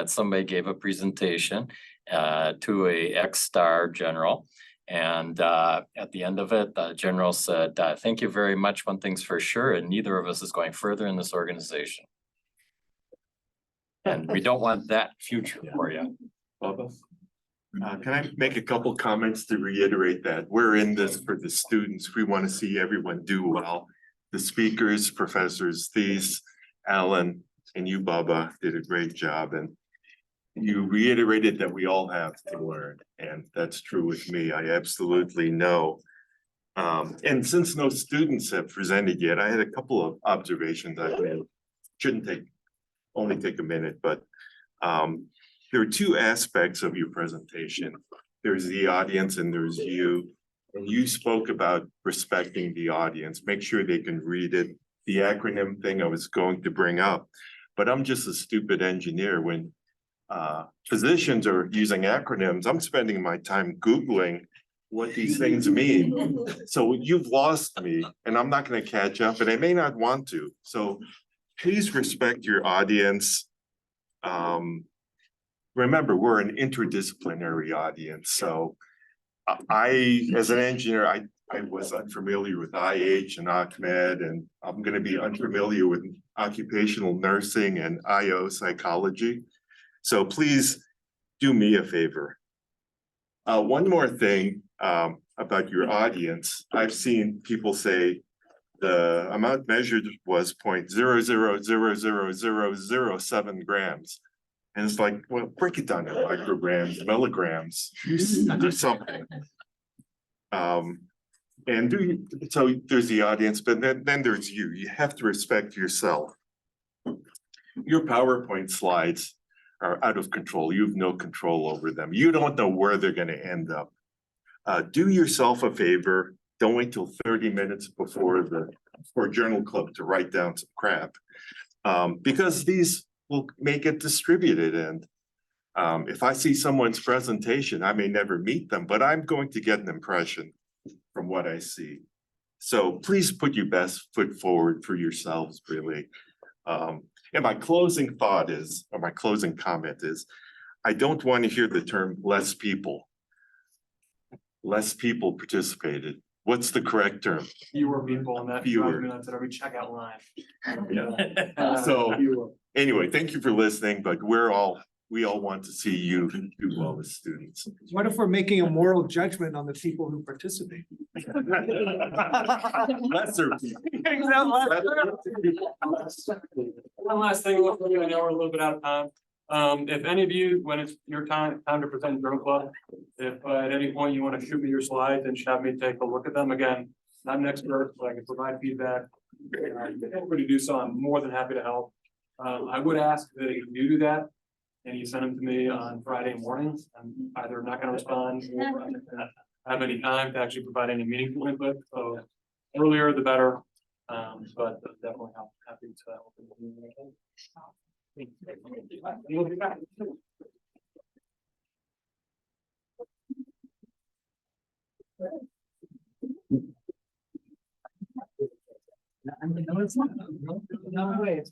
somebody gave a presentation to a ex-star general. And at the end of it, the general said, thank you very much. One thing's for sure, and neither of us is going further in this organization. And we don't want that future for you. Bubba? Can I make a couple comments to reiterate that? We're in this for the students. We want to see everyone do well. The speakers, professors, Thiese, Alan, and you, Bubba, did a great job. And you reiterated that we all have to learn, and that's true with me. I absolutely know. And since no students have presented yet, I had a couple of observations I made. Shouldn't only take a minute, but there are two aspects of your presentation. There's the audience and there's you. And you spoke about respecting the audience, make sure they can read it. The acronym thing I was going to bring up, but I'm just a stupid engineer. When physicians are using acronyms, I'm spending my time Googling what these things mean. So you've lost me and I'm not going to catch up, and I may not want to. So please respect your audience. Remember, we're an interdisciplinary audience. So as an engineer, I was unfamiliar with IH and ACMED, and I'm going to be unfamiliar with occupational nursing and IO psychology. So please do me a favor. One more thing about your audience. I've seen people say the amount measured was 0.000007 grams. And it's like, well, break it down to micrograms, milligrams, or something. So there's the audience, but then there's you. You have to respect yourself. Your PowerPoint slides are out of control. You have no control over them. You don't know where they're going to end up. Do yourself a favor. Don't wait till 30 minutes before journal club to write down some crap, because these will make it distributed. And if I see someone's presentation, I may never meet them, but I'm going to get an impression from what I see. So please put your best foot forward for yourselves, really. And my closing thought is, or my closing comment is, I don't want to hear the term less people. Less people participated. What's the correct term? Fewer people, and that Fewer. drives me nuts at every checkout line. So anyway, thank you for listening, but we all want to see you do well as students. What if we're making a moral judgment on the people who participate? Lesser people. One last thing, I know we're a little bit out of time. If any of you, when it's your time to present journal club, if at any point you want to shoot me your slides and have me take a look at them, again, not an expert, but I can provide feedback. Feel free to do so. I'm more than happy to help. I would ask that if you do that, and you send them to me on Friday mornings, I'm either not gonna respond or I'm not gonna have any time to actually provide any meaningful input, so earlier the better. But definitely happy to open the meeting again. We'll be back. No way.